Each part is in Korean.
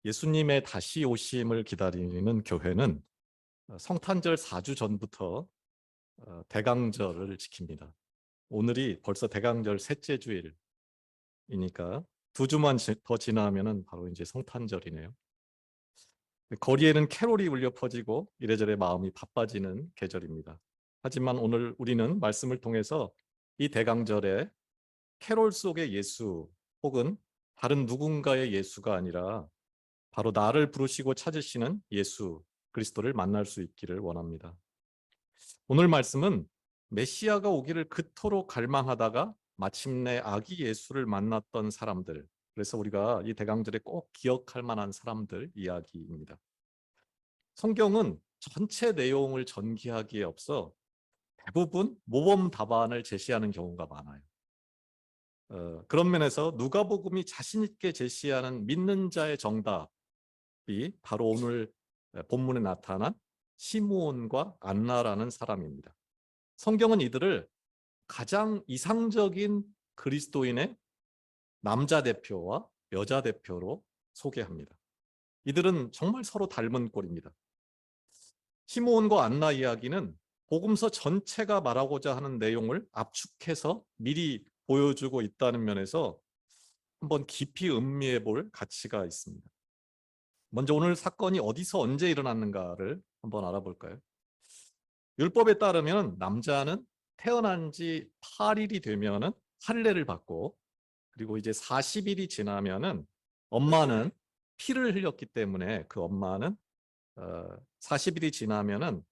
예수님의 다시 오심을 기다리는 교회는 성탄절 4주 전부터 대강절을 지킵니다. 오늘이 벌써 대강절 셋째 주일이니까 2주만 더 지나면 바로 이제 성탄절이네요. 거리에는 캐롤이 울려 퍼지고 이래저래 마음이 바빠지는 계절입니다. 하지만 오늘 우리는 말씀을 통해서 이 대강절에 캐롤 속의 예수 혹은 다른 누군가의 예수가 아니라 바로 나를 부르시고 찾으시는 예수 그리스도를 만날 수 있기를 원합니다. 오늘 말씀은 메시아가 오기를 그토록 갈망하다가 마침내 아기 예수를 만났던 사람들, 그래서 우리가 이 대강절에 꼭 기억할 만한 사람들 이야기입니다. 성경은 전체 내용을 전기하기에 앞서 대부분 모범 답안을 제시하는 경우가 많아요. 그런 면에서 누가복음이 자신 있게 제시하는 믿는 자의 정답이 바로 오늘 본문에 나타난 시므온과 안나라는 사람입니다. 성경은 이들을 가장 이상적인 그리스도인의 남자 대표와 여자 대표로 소개합니다. 이들은 정말 서로 닮은 꼴입니다. 시므온과 안나 이야기는 복음서 전체가 말하고자 하는 내용을 압축해서 미리 보여주고 있다는 면에서 한번 깊이 음미해 볼 가치가 있습니다. 먼저 오늘 사건이 어디서 언제 일어났는가를 한번 알아볼까요? 율법에 따르면 남자는 태어난 지 8일이 되면은 할례를 받고, 그리고 이제 40일이 지나면은 엄마는 피를 흘렸기 때문에 그 엄마는 40일이 지나면은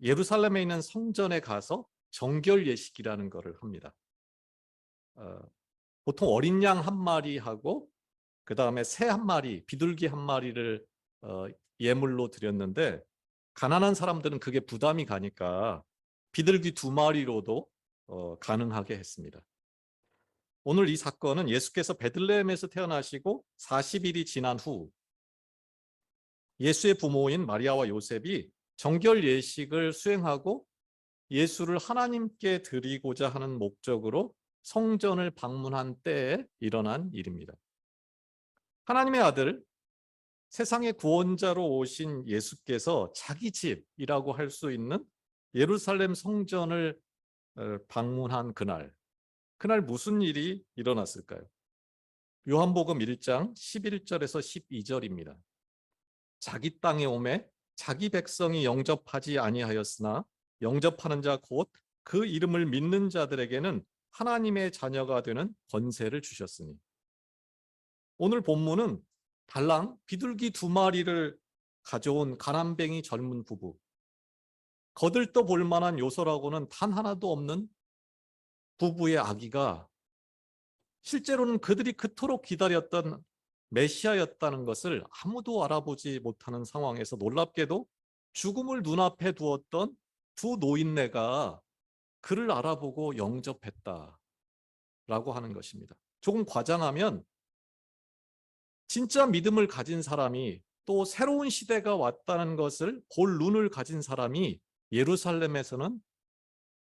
예루살렘에 있는 성전에 가서 정결 예식이라는 것을 합니다. 보통 어린 양 한 마리하고 그 다음에 새 한 마리, 비둘기 한 마리를 예물로 드렸는데, 가난한 사람들은 그게 부담이 가니까 비둘기 2마리로도 가능하게 했습니다. 오늘 이 사건은 예수께서 베들레헴에서 태어나시고 40일이 지난 후 예수의 부모인 마리아와 요셉이 정결 예식을 수행하고 예수를 하나님께 드리고자 하는 목적으로 성전을 방문한 때에 일어난 일입니다. 하나님의 아들, 세상의 구원자로 오신 예수께서 자기 집이라고 할 수 있는 예루살렘 성전을 방문한 그날 무슨 일이 일어났을까요? 요한복음 1장 11절에서 12절입니다. 자기 땅에 오매 자기 백성이 영접하지 아니하였으나 영접하는 자 곧 그 이름을 믿는 자들에게는 하나님의 자녀가 되는 권세를 주셨으니. 오늘 본문은 달랑 비둘기 2마리를 가져온 가난뱅이 젊은 부부, 거들떠 볼 만한 요소라고는 단 하나도 없는 부부의 아기가 실제로는 그들이 그토록 기다렸던 메시아였다는 것을 아무도 알아보지 못하는 상황에서 놀랍게도 죽음을 눈앞에 두었던 두 노인네가 그를 알아보고 영접했다라고 하는 것입니다. 조금 과장하면 진짜 믿음을 가진 사람이, 또 새로운 시대가 왔다는 것을 볼 눈을 가진 사람이 예루살렘에서는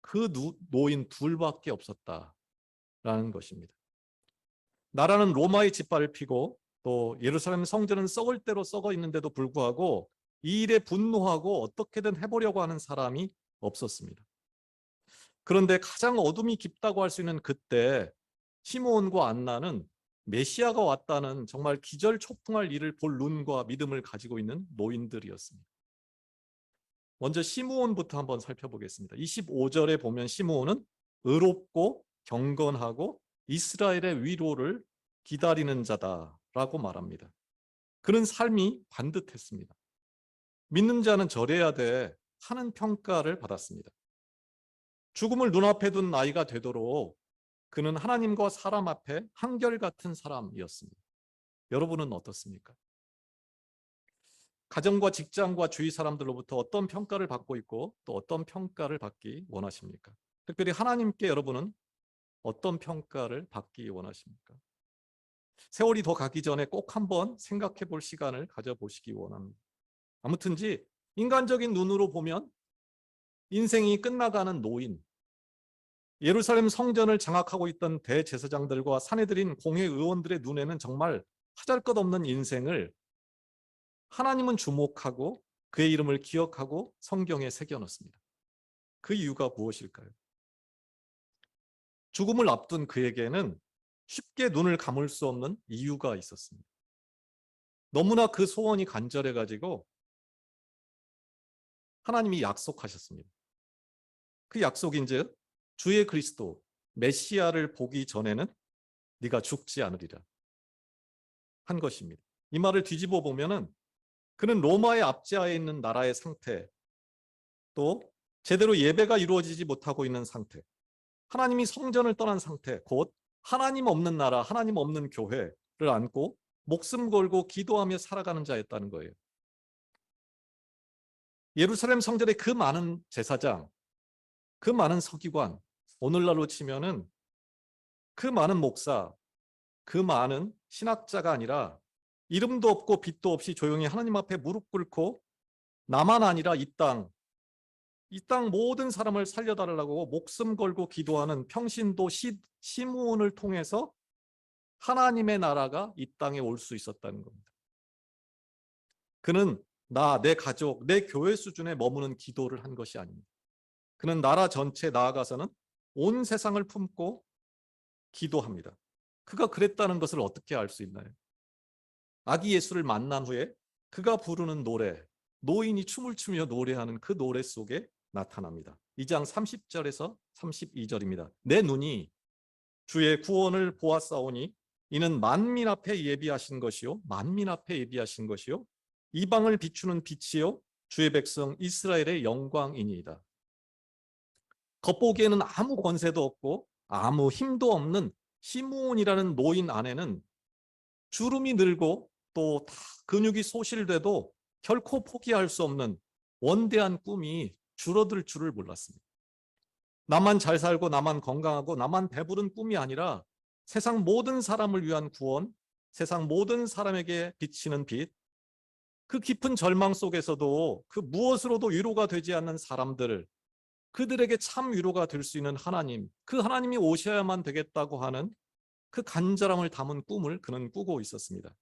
그 노인 둘밖에 없었다라는 것입니다. 나라는 로마의 짓발을 피고 또 예루살렘 성전은 썩을 대로 썩어 있는데도 불구하고 이 일에 분노하고 어떻게든 해보려고 하는 사람이 없었습니다. 그런데 가장 어둠이 깊다고 할 수 있는 그때 시므온과 안나는 메시아가 왔다는 정말 기절초풍할 일을 볼 눈과 믿음을 가지고 있는 노인들이었습니다. 먼저 시므온부터 한번 살펴보겠습니다. 25절에 보면 시므온은 의롭고 경건하고 이스라엘의 위로를 기다리는 자다라고 말합니다. 그는 삶이 반듯했습니다. 믿는 자는 저래야 돼 하는 평가를 받았습니다. 죽음을 눈앞에 둔 나이가 되도록 그는 하나님과 사람 앞에 한결같은 사람이었습니다. 여러분은 어떻습니까? 가정과 직장과 주위 사람들로부터 어떤 평가를 받고 있고 또 어떤 평가를 받기 원하십니까? 특별히 하나님께 여러분은 어떤 평가를 받기 원하십니까? 세월이 더 가기 전에 꼭 한번 생각해 볼 시간을 가져보시기 원합니다. 아무튼지 인간적인 눈으로 보면 인생이 끝나가는 노인, 예루살렘 성전을 장악하고 있던 대제사장들과 사내들인 공회 의원들의 눈에는 정말 하잘것없는 인생을 하나님은 주목하고 그의 이름을 기억하고 성경에 새겨넣습니다. 그 이유가 무엇일까요? 죽음을 앞둔 그에게는 쉽게 눈을 감을 수 없는 이유가 있었습니다. 너무나 그 소원이 간절해가지고 하나님이 약속하셨습니다. 그 약속인즉 주의 그리스도 메시아를 보기 전에는 네가 죽지 않으리라 한 것입니다. 이 말을 뒤집어 보면은 그는 로마의 압제하에 있는 나라의 상태, 또 제대로 예배가 이루어지지 못하고 있는 상태, 하나님이 성전을 떠난 상태, 곧 하나님 없는 나라, 하나님 없는 교회를 안고 목숨 걸고 기도하며 살아가는 자였다는 거예요. 예루살렘 성전의 그 많은 제사장, 그 많은 서기관, 오늘날로 치면은 그 많은 목사, 그 많은 신학자가 아니라 이름도 없고 빛도 없이 조용히 하나님 앞에 무릎 꿇고 나만 아니라 이 땅 모든 사람을 살려달라고 목숨 걸고 기도하는 평신도 시므온을 통해서 하나님의 나라가 이 땅에 올 수 있었다는 겁니다. 그는 나, 내 가족, 내 교회 수준에 머무는 기도를 한 것이 아닙니다. 그는 나라 전체에 나아가서는 온 세상을 품고 기도합니다. 그가 그랬다는 것을 어떻게 알 수 있나요? 아기 예수를 만난 후에 그가 부르는 노래, 노인이 춤을 추며 노래하는 그 노래 속에 나타납니다. 2장 30절에서 32절입니다. 내 눈이 주의 구원을 보았사오니 이는 만민 앞에 예비하신 것이요 만민 앞에 예비하신 것이요 이방을 비추는 빛이요 주의 백성 이스라엘의 영광이니이다. 겉보기에는 아무 권세도 없고 아무 힘도 없는 시므온이라는 노인 안에는 주름이 늘고 또 다 근육이 소실돼도 결코 포기할 수 없는 원대한 꿈이 줄어들 줄을 몰랐습니다. 나만 잘 살고 나만 건강하고 나만 배부른 꿈이 아니라 세상 모든 사람을 위한 구원, 세상 모든 사람에게 비치는 빛, 그 깊은 절망 속에서도 그 무엇으로도 위로가 되지 않는 사람들, 그들에게 참 위로가 될 수 있는 하나님, 그 하나님이 오셔야만 되겠다고 하는 그 간절함을 담은 꿈을 그는 꾸고 있었습니다.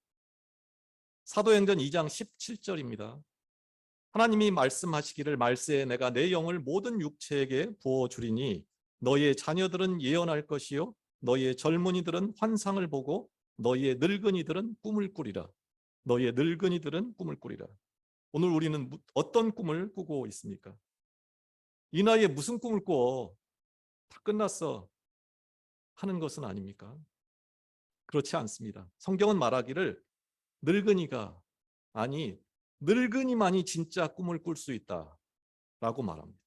사도행전 2장 17절입니다. 하나님이 말씀하시기를 말세에 내가 내 영을 모든 육체에게 부어주리니 너희의 자녀들은 예언할 것이요 너희의 젊은이들은 환상을 보고 너희의 늙은이들은 꿈을 꾸리라. 너희의 늙은이들은 꿈을 꾸리라. 오늘 우리는 어떤 꿈을 꾸고 있습니까? 이 나이에 무슨 꿈을 꿔? 다 끝났어 하는 것은 아닙니까? 그렇지 않습니다. 성경은 말하기를 늙은이가 아니 늙은이만이 진짜 꿈을 꿀 수 있다라고 말합니다.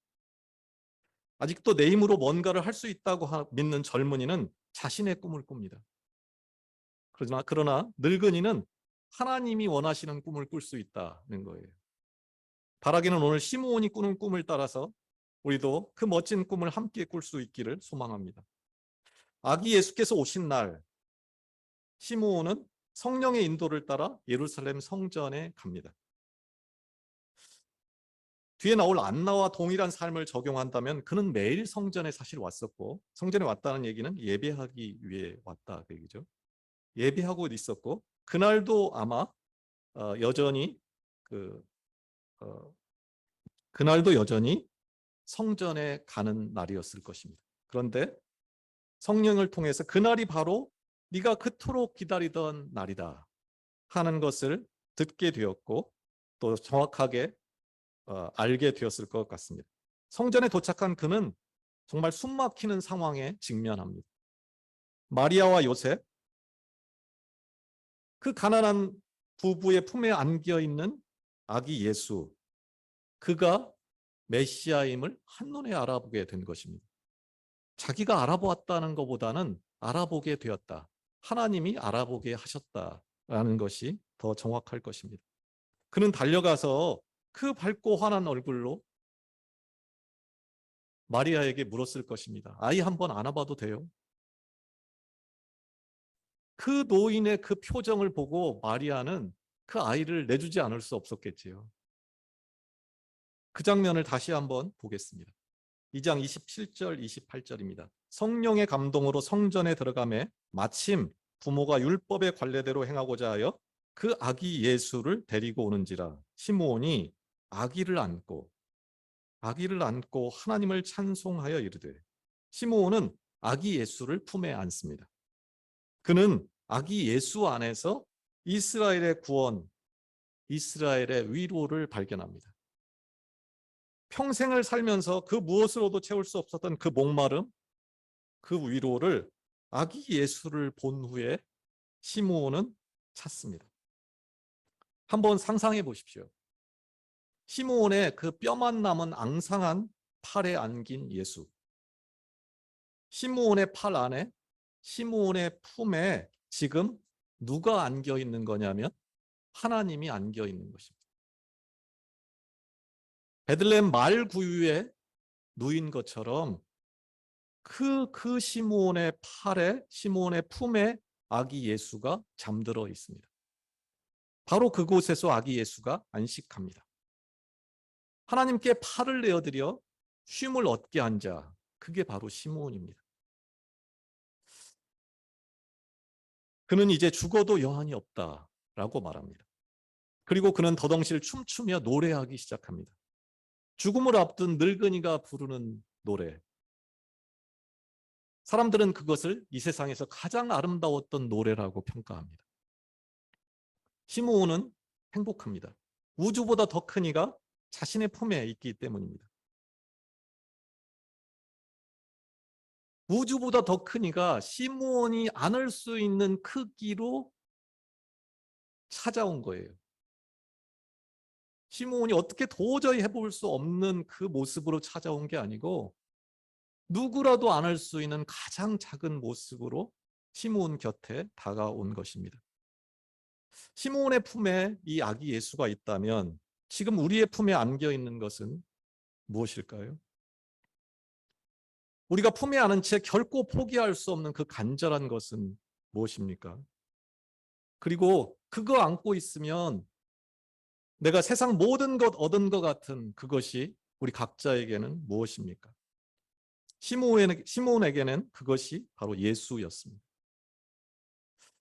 아직도 내 힘으로 뭔가를 할 수 있다고 믿는 젊은이는 자신의 꿈을 꿉니다. 그러나 늙은이는 하나님이 원하시는 꿈을 꿀 수 있다는 거예요. 바라기는 오늘 시므온이 꾸는 꿈을 따라서 우리도 그 멋진 꿈을 함께 꿀 수 있기를 소망합니다. 아기 예수께서 오신 날 시므온은 성령의 인도를 따라 예루살렘 성전에 갑니다. 뒤에 나올 안나와 동일한 삶을 적용한다면 그는 매일 성전에 사실 왔었고, 성전에 왔다는 얘기는 예배하기 위해 왔다 그 얘기죠. 예배하고 있었고 그날도 아마 여전히 그날도 여전히 성전에 가는 날이었을 것입니다. 그런데 성령을 통해서 그날이 바로 네가 그토록 기다리던 날이다 하는 것을 듣게 되었고 또 정확하게 알게 되었을 것 같습니다. 성전에 도착한 그는 정말 숨막히는 상황에 직면합니다. 마리아와 요셉, 그 가난한 부부의 품에 안겨 있는 아기 예수, 그가 메시아임을 한눈에 알아보게 된 것입니다. 자기가 알아보았다는 것보다는 알아보게 되었다. 하나님이 알아보게 하셨다라는 것이 더 정확할 것입니다. 그는 달려가서 그 밝고 환한 얼굴로 마리아에게 물었을 것입니다. 아이 한번 안아봐도 돼요? 그 노인의 그 표정을 보고 마리아는 그 아이를 내주지 않을 수 없었겠지요. 그 장면을 다시 한번 보겠습니다. 2장 27절 28절입니다. 성령의 감동으로 성전에 들어가매 마침 부모가 율법의 관례대로 행하고자 하여 그 아기 예수를 데리고 오는지라. 시므온이 아기를 안고 하나님을 찬송하여 이르되. 시므온은 아기 예수를 품에 안습니다. 그는 아기 예수 안에서 이스라엘의 구원, 이스라엘의 위로를 발견합니다. 평생을 살면서 그 무엇으로도 채울 수 없었던 그 목마름, 그 위로를 아기 예수를 본 후에 시므온은 찾습니다. 한번 상상해 보십시오. 시므온의 그 뼈만 남은 앙상한 팔에 안긴 예수. 시므온의 팔 안에, 시므온의 품에 지금 누가 안겨 있는 거냐면 하나님이 안겨 있는 것입니다. 베들레헴 말구유에 누인 것처럼 그 시므온의 팔에, 시므온의 품에 아기 예수가 잠들어 있습니다. 바로 그곳에서 아기 예수가 안식합니다. 하나님께 팔을 내어드려 쉼을 얻게 한 자, 그게 바로 시므온입니다. 그는 이제 죽어도 여한이 없다라고 말합니다. 그리고 그는 더덩실 춤추며 노래하기 시작합니다. 죽음을 앞둔 늙은이가 부르는 노래. 사람들은 그것을 이 세상에서 가장 아름다웠던 노래라고 평가합니다. 시므온은 행복합니다. 우주보다 더 큰 이가 자신의 품에 있기 때문입니다. 우주보다 더 큰 이가 시므온이 안을 수 있는 크기로 찾아온 거예요. 시므온이 어떻게 도저히 해볼 수 없는 그 모습으로 찾아온 게 아니고 누구라도 안을 수 있는 가장 작은 모습으로 시므온 곁에 다가온 것입니다. 시므온의 품에 이 아기 예수가 있다면 지금 우리의 품에 안겨 있는 것은 무엇일까요? 우리가 품에 안은 채 결코 포기할 수 없는 그 간절한 것은 무엇입니까? 그리고 그거 안고 있으면 내가 세상 모든 것 얻은 것 같은 그것이 우리 각자에게는 무엇입니까? 시므온에게는 그것이 바로 예수였습니다.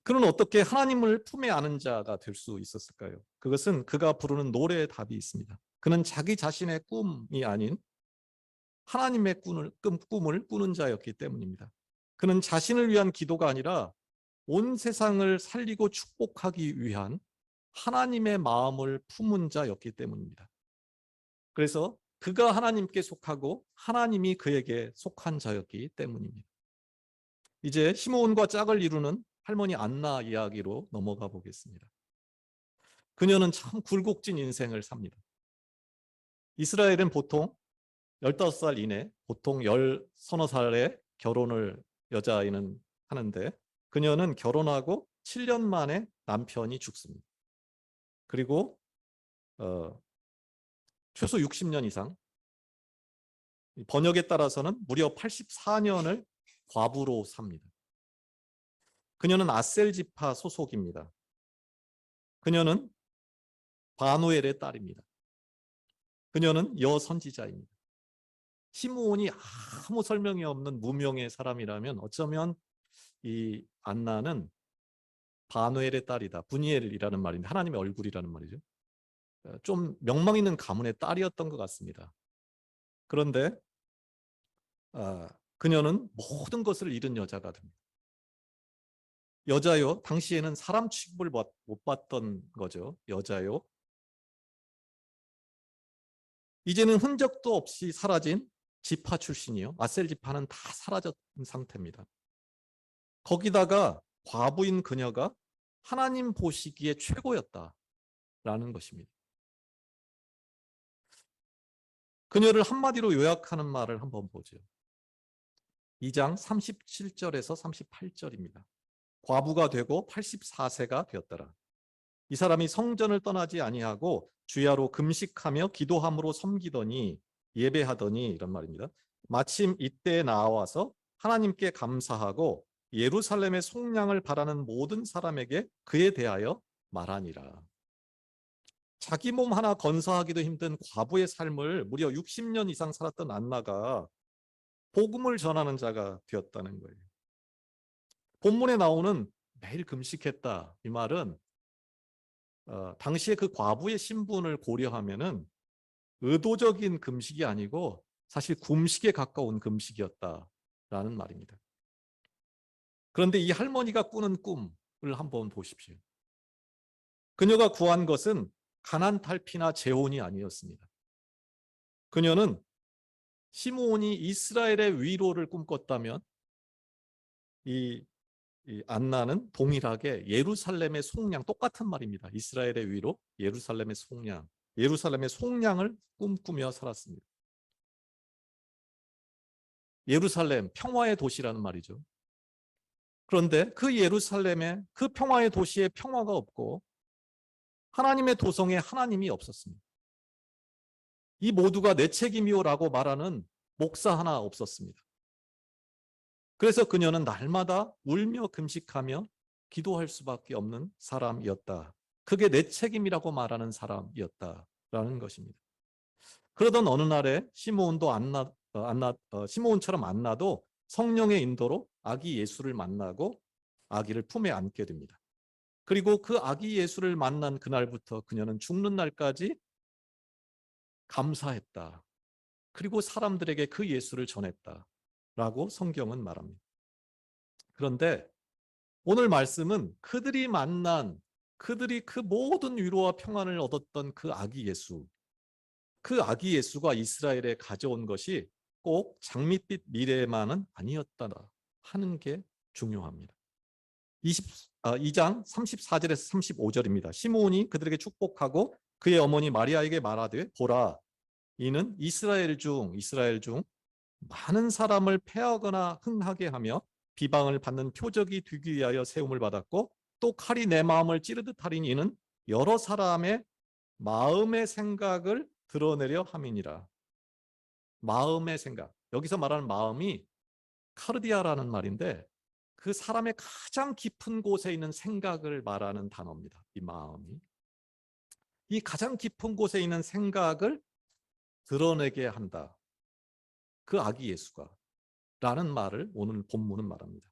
그는 어떻게 하나님을 품에 안은 자가 될 수 있었을까요? 그것은 그가 부르는 노래의 답이 있습니다. 그는 자기 자신의 꿈이 아닌 하나님의 꿈을 꾸는 자였기 때문입니다. 그는 자신을 위한 기도가 아니라 온 세상을 살리고 축복하기 위한 하나님의 마음을 품은 자였기 때문입니다. 그래서 그가 하나님께 속하고 하나님이 그에게 속한 자였기 때문입니다. 이제 시므온과 짝을 이루는 할머니 안나 이야기로 넘어가 보겠습니다. 그녀는 참 굴곡진 인생을 삽니다. 이스라엘은 보통 15살 이내, 보통 10서너 살에 결혼을 여자아이는 하는데 그녀는 결혼하고 7년 만에 남편이 죽습니다. 그리고 최소 60년 이상, 번역에 따라서는 무려 84년을 과부로 삽니다. 그녀는 아셀 지파 소속입니다. 그녀는 바누엘의 딸입니다. 그녀는 여선지자입니다. 시므온이 아무 설명이 없는 무명의 사람이라면 어쩌면 이 안나는 바누엘의 딸이다. 분이엘이라는 말인데 하나님의 얼굴이라는 말이죠. 좀 명망 있는 가문의 딸이었던 것 같습니다. 그런데 그녀는 모든 것을 잃은 여자가 됩니다. 여자요, 당시에는 사람 취급을 못 받던 거죠. 여자요. 이제는 흔적도 없이 사라진 지파 출신이요. 아셀 지파는 다 사라진 상태입니다. 거기다가 과부인 그녀가 하나님 보시기에 최고였다라는 것입니다. 그녀를 한마디로 요약하는 말을 한번 보죠. 2장 37절에서 38절입니다. 과부가 되고 84세가 되었더라. 이 사람이 성전을 떠나지 아니하고 주야로 금식하며 기도함으로 섬기더니 예배하더니 이런 말입니다. 마침 이때에 나와서 하나님께 감사하고 예루살렘의 속량을 바라는 모든 사람에게 그에 대하여 말하니라. 자기 몸 하나 건사하기도 힘든 과부의 삶을 무려 60년 이상 살았던 안나가 복음을 전하는 자가 되었다는 거예요. 본문에 나오는 매일 금식했다. 이 말은 당시에 그 과부의 신분을 고려하면은 의도적인 금식이 아니고 사실 금식에 가까운 금식이었다라는 말입니다. 그런데 이 할머니가 꾸는 꿈을 한번 보십시오. 그녀가 구한 것은 가난 탈피나 재혼이 아니었습니다. 그녀는 시므온이 이스라엘의 위로를 꿈꿨다면 이 안나는 동일하게 예루살렘의 속량, 똑같은 말입니다. 이스라엘의 위로, 예루살렘의 속량, 예루살렘의 속량을 꿈꾸며 살았습니다. 예루살렘, 평화의 도시라는 말이죠. 그런데 그 예루살렘에, 그 평화의 도시에 평화가 없고 하나님의 도성에 하나님이 없었습니다. 이 모두가 내 책임이요라고 말하는 목사 하나 없었습니다. 그래서 그녀는 날마다 울며 금식하며 기도할 수밖에 없는 사람이었다. 그게 내 책임이라고 말하는 사람이었다라는 것입니다. 그러던 어느 날에 시므온처럼 안나도 성령의 인도로 아기 예수를 만나고 아기를 품에 안게 됩니다. 그리고 그 아기 예수를 만난 그날부터 그녀는 죽는 날까지 감사했다. 그리고 사람들에게 그 예수를 전했다라고 성경은 말합니다. 그런데 오늘 말씀은 그들이 그 모든 위로와 평안을 얻었던 그 아기 예수, 그 아기 예수가 이스라엘에 가져온 것이 꼭 장밋빛 미래만은 아니었다 하는 게 중요합니다. 2장 34절에서 35절입니다. 시므온이 그들에게 축복하고 그의 어머니 마리아에게 말하되 보라 이는 이스라엘 중 많은 사람을 패하거나 흥하게 하며 비방을 받는 표적이 되기 위하여 세움을 받았고 또 칼이 내 마음을 찌르듯 하리니 이는 여러 사람의 마음의 생각을 드러내려 함이니라. 마음의 생각. 여기서 말하는 마음이 카르디아라는 말인데 그 사람의 가장 깊은 곳에 있는 생각을 말하는 단어입니다. 이 마음이. 이 가장 깊은 곳에 있는 생각을 드러내게 한다. 그 아기 예수가 라는 말을 오늘 본문은 말합니다.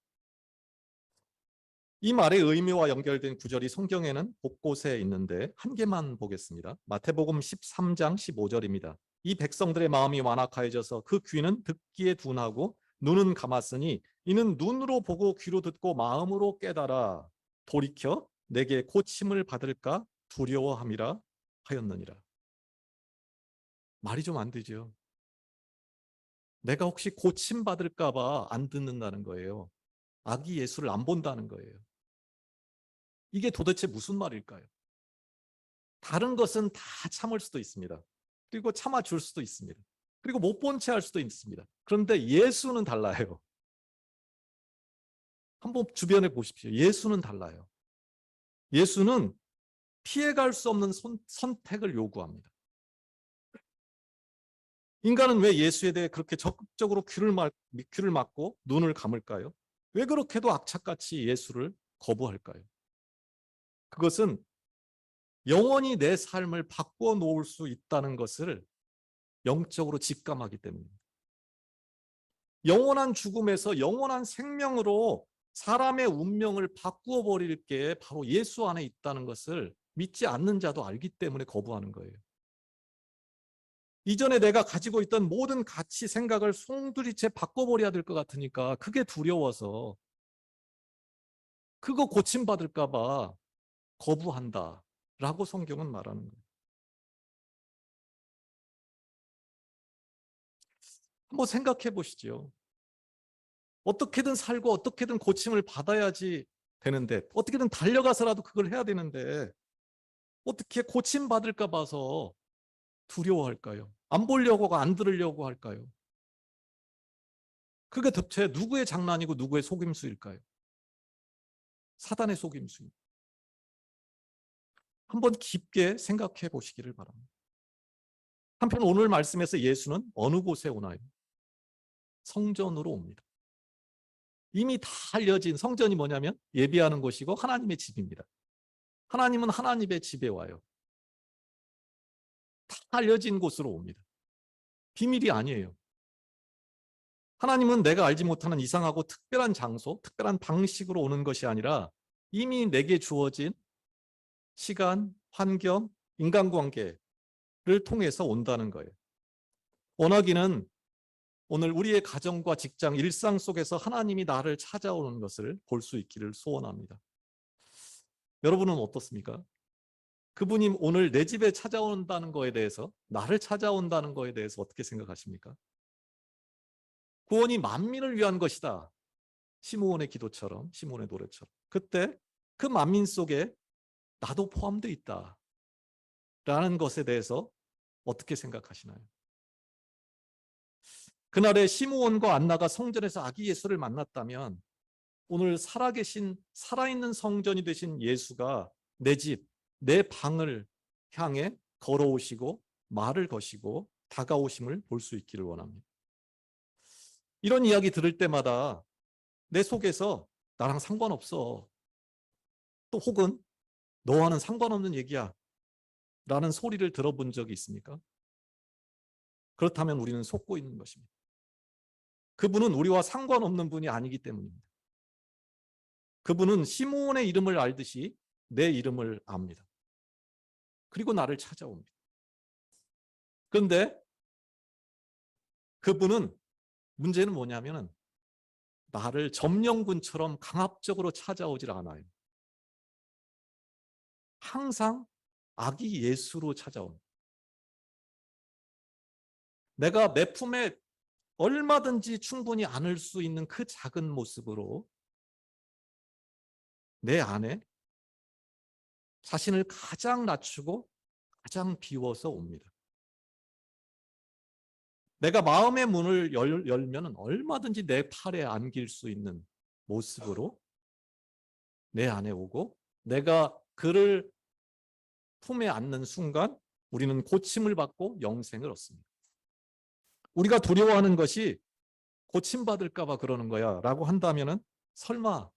이 말의 의미와 연결된 구절이 성경에는 곳곳에 있는데 한 개만 보겠습니다. 마태복음 13장 15절입니다. 이 백성들의 마음이 완악하여져서 그 귀는 듣기에 둔하고 눈은 감았으니 이는 눈으로 보고 귀로 듣고 마음으로 깨달아 돌이켜 내게 고침을 받을까 두려워함이라 하였느니라. 말이 좀 안 되죠. 내가 혹시 고침 받을까 봐 안 듣는다는 거예요. 아기 예수를 안 본다는 거예요. 이게 도대체 무슨 말일까요? 다른 것은 다 참을 수도 있습니다. 그리고 참아줄 수도 있습니다. 그리고 못 본 채 할 수도 있습니다. 그런데 예수는 달라요. 한번 주변에 보십시오. 예수는 달라요. 예수는 피해갈 수 없는 선택을 요구합니다. 인간은 왜 예수에 대해 그렇게 적극적으로 귀를 막고 눈을 감을까요? 왜 그렇게도 악착같이 예수를 거부할까요? 그것은 영원히 내 삶을 바꿔 놓을 수 있다는 것을 영적으로 직감하기 때문입니다. 영원한 죽음에서 영원한 생명으로 사람의 운명을 바꾸어 버릴 게 바로 예수 안에 있다는 것을 믿지 않는 자도 알기 때문에 거부하는 거예요. 이전에 내가 가지고 있던 모든 가치 생각을 송두리째 바꿔버려야 될 것 같으니까 그게 두려워서 그거 고침받을까 봐 거부한다라고 성경은 말하는 거예요. 한번 생각해 보시죠. 어떻게든 살고 어떻게든 고침을 받아야지 되는데 어떻게든 달려가서라도 그걸 해야 되는데 어떻게 고침받을까 봐서 두려워할까요? 안 보려고 안 들으려고 할까요? 그게 대체 누구의 장난이고 누구의 속임수일까요? 사단의 속임수입니다. 한번 깊게 생각해 보시기를 바랍니다. 한편 오늘 말씀에서 예수는 어느 곳에 오나요? 성전으로 옵니다. 이미 다 알려진 성전이 뭐냐면 예배하는 곳이고 하나님의 집입니다. 하나님은 하나님의 집에 와요. 다 알려진 곳으로 옵니다. 비밀이 아니에요. 하나님은 내가 알지 못하는 이상하고 특별한 장소, 특별한 방식으로 오는 것이 아니라 이미 내게 주어진 시간, 환경, 인간관계를 통해서 온다는 거예요. 원하기는 오늘 우리의 가정과 직장, 일상 속에서 하나님이 나를 찾아오는 것을 볼 수 있기를 소원합니다. 여러분은 어떻습니까? 그분이 오늘 내 집에 찾아온다는 거에 대해서, 나를 찾아온다는 거에 대해서 어떻게 생각하십니까? 구원이 만민을 위한 것이다. 시므온의 기도처럼, 시므온의 노래처럼. 그때 그 만민 속에 나도 포함되어 있다. 라는 것에 대해서 어떻게 생각하시나요? 그날에 시므온과 안나가 성전에서 아기 예수를 만났다면 오늘 살아있는 성전이 되신 예수가 내 집, 내 방을 향해 걸어오시고 말을 거시고 다가오심을 볼 수 있기를 원합니다. 이런 이야기 들을 때마다 내 속에서 나랑 상관없어. 또 혹은 너와는 상관없는 얘기야. 라는 소리를 들어본 적이 있습니까? 그렇다면 우리는 속고 있는 것입니다. 그분은 우리와 상관없는 분이 아니기 때문입니다. 그분은 시므온의 이름을 알듯이 내 이름을 압니다. 그리고 나를 찾아옵니다. 그런데 그분은 문제는 뭐냐면 나를 점령군처럼 강압적으로 찾아오질 않아요. 항상 아기 예수로 찾아옵니다. 내가 내 품에 얼마든지 충분히 안을 수 있는 그 작은 모습으로 내 안에 자신을 가장 낮추고 가장 비워서 옵니다. 내가 마음의 문을 열면 얼마든지 내 팔에 안길 수 있는 모습으로 내 안에 오고 내가 그를 품에 안는 순간 우리는 고침을 받고 영생을 얻습니다. 우리가 두려워하는 것이 고침받을까 봐 그러는 거야 라고 한다면 설마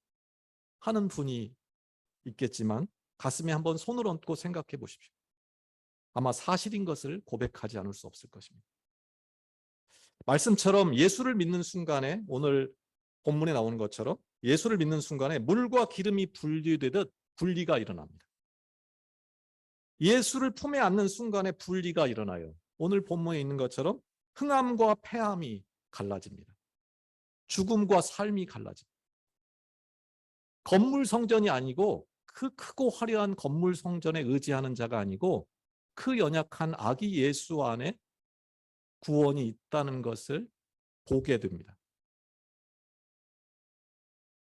하는 분이 있겠지만 가슴에 한번 손을 얹고 생각해 보십시오. 아마 사실인 것을 고백하지 않을 수 없을 것입니다. 말씀처럼 예수를 믿는 순간에 오늘 본문에 나오는 것처럼 예수를 믿는 순간에 물과 기름이 분리되듯 분리가 일어납니다. 예수를 품에 안는 순간에 분리가 일어나요. 오늘 본문에 있는 것처럼 흥함과 패함이 갈라집니다. 죽음과 삶이 갈라집니다. 건물 성전이 아니고 그 크고 화려한 건물 성전에 의지하는 자가 아니고 그 연약한 아기 예수 안에 구원이 있다는 것을 보게 됩니다.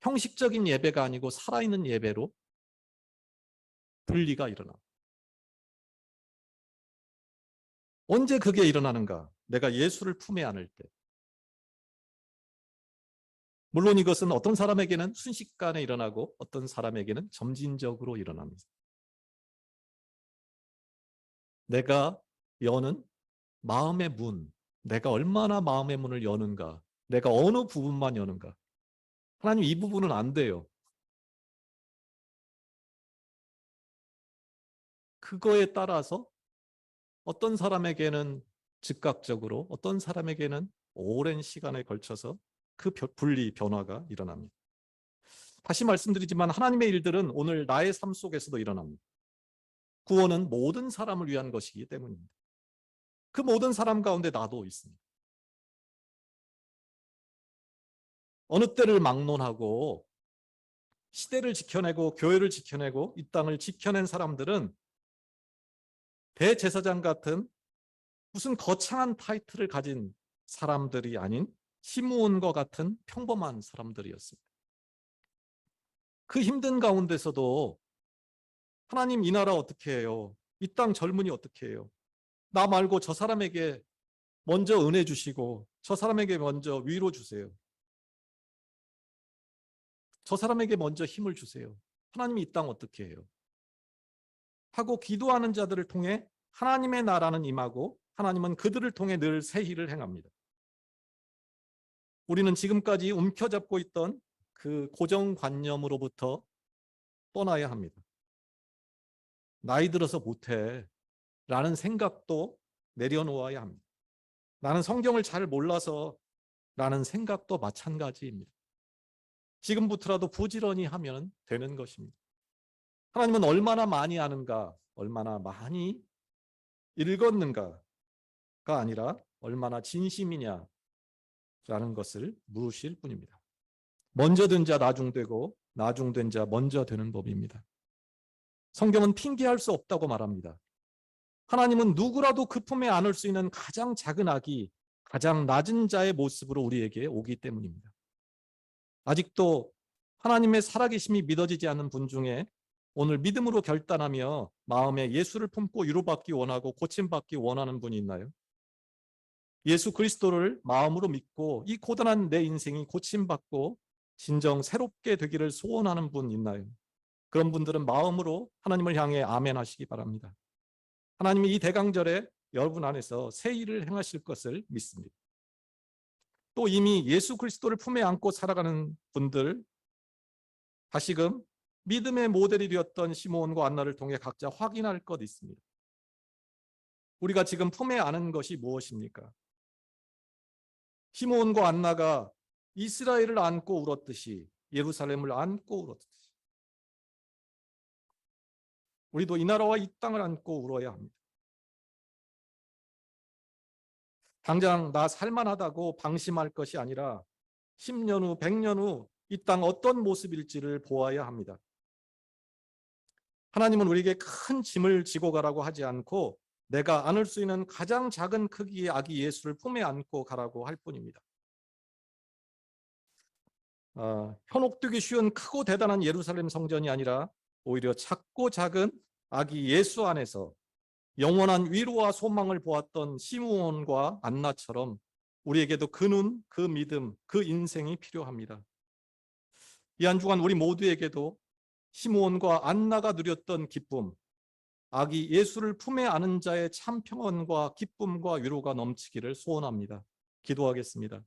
형식적인 예배가 아니고 살아있는 예배로 분리가 일어납니다. 언제 그게 일어나는가? 내가 예수를 품에 안을 때. 물론 이것은 어떤 사람에게는 순식간에 일어나고 어떤 사람에게는 점진적으로 일어납니다. 내가 여는 마음의 문, 내가 얼마나 마음의 문을 여는가, 내가 어느 부분만 여는가. 하나님 이 부분은 안 돼요. 그거에 따라서 어떤 사람에게는 즉각적으로 어떤 사람에게는 오랜 시간에 걸쳐서 그 분리 변화가 일어납니다. 다시 말씀드리지만 하나님의 일들은 오늘 나의 삶 속에서도 일어납니다. 구원은 모든 사람을 위한 것이기 때문입니다. 그 모든 사람 가운데 나도 있습니다. 어느 때를 막론하고 시대를 지켜내고 교회를 지켜내고 이 땅을 지켜낸 사람들은 대제사장 같은 무슨 거창한 타이틀을 가진 사람들이 아닌 시므온과 같은 평범한 사람들이었습니다. 그 힘든 가운데서도 하나님 이 나라 어떻게 해요? 이 땅 젊은이 어떻게 해요? 나 말고 저 사람에게 먼저 은혜 주시고 저 사람에게 먼저 위로 주세요. 저 사람에게 먼저 힘을 주세요. 하나님이 이 땅 어떻게 해요? 하고 기도하는 자들을 통해 하나님의 나라는 임하고 하나님은 그들을 통해 늘 새 일을 행합니다. 우리는 지금까지 움켜잡고 있던 그 고정관념으로부터 떠나야 합니다. 나이 들어서 못해 라는 생각도 내려놓아야 합니다. 나는 성경을 잘 몰라서 라는 생각도 마찬가지입니다. 지금부터라도 부지런히 하면 되는 것입니다. 하나님은 얼마나 많이 아는가, 얼마나 많이 읽었는가가 아니라 얼마나 진심이냐라는 것을 물으실 뿐입니다. 먼저 된 자 나중되고 나중된 자 먼저 되는 법입니다. 성경은 핑계할 수 없다고 말합니다. 하나님은 누구라도 그 품에 안을 수 있는 가장 작은 악이 가장 낮은 자의 모습으로 우리에게 오기 때문입니다. 아직도 하나님의 살아계심이 믿어지지 않는 분 중에 오늘 믿음으로 결단하며 마음에 예수를 품고 위로받기 원하고 고침받기 원하는 분이 있나요? 예수 그리스도를 마음으로 믿고 이 고단한 내 인생이 고침받고 진정 새롭게 되기를 소원하는 분 있나요? 그런 분들은 마음으로 하나님을 향해 아멘 하시기 바랍니다. 하나님이 이 대강절에 여러분 안에서 새 일을 행하실 것을 믿습니다. 또 이미 예수 그리스도를 품에 안고 살아가는 분들, 다시금 믿음의 모델이 되었던 시므온과 안나를 통해 각자 확인할 것 있습니다. 우리가 지금 품에 안은 것이 무엇입니까? 시므온과 안나가 이스라엘을 안고 울었듯이, 예루살렘을 안고 울었듯이 우리도 이 나라와 이 땅을 안고 울어야 합니다. 당장 나 살만하다고 방심할 것이 아니라 10년 후, 100년 후 이 땅 어떤 모습일지를 보아야 합니다. 하나님은 우리에게 큰 짐을 지고 가라고 하지 않고 내가 안을 수 있는 가장 작은 크기의 아기 예수를 품에 안고 가라고 할 뿐입니다. 현혹되기 쉬운 크고 대단한 예루살렘 성전이 아니라 오히려 작고 작은 아기 예수 안에서 영원한 위로와 소망을 보았던 시므온과 안나처럼 우리에게도 그 눈, 그 믿음, 그 인생이 필요합니다. 이 한 주간 우리 모두에게도 시므온과 안나가 누렸던 기쁨, 아기 예수를 품에 안은 자의 참 평안과 기쁨과 위로가 넘치기를 소원합니다. 기도하겠습니다.